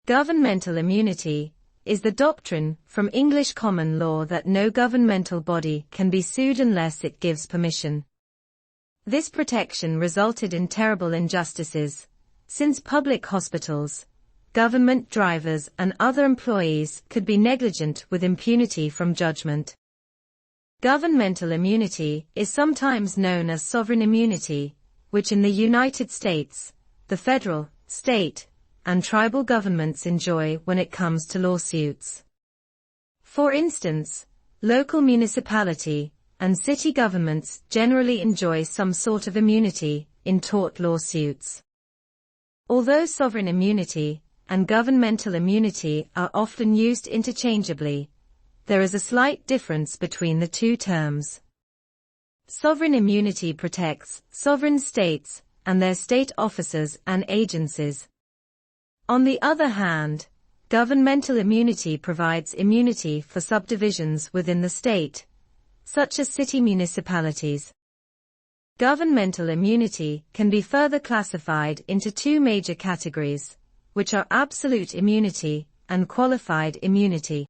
Governmental immunity is the doctrine from English common law that no governmental body can be sued unless it gives permission. This protection resulted in terrible injustices, since public hospitals, government drivers and other employees could be negligent with impunity from judgment. Governmental immunity is sometimes known as sovereign immunity, which in the United States, the federal, state, and tribal governments enjoy when it comes to lawsuits. For instance, local municipality and city governments generally enjoy some sort of immunity in tort lawsuits. Although sovereign immunity and governmental immunity are often used interchangeably, there is a slight difference between the two terms. Sovereign immunity protects sovereign states and their state officers and agencies. On the other hand, governmental immunity provides immunity for subdivisions within the state, such as city municipalities. Governmental immunity can be further classified into two major categories, which are absolute immunity and qualified immunity.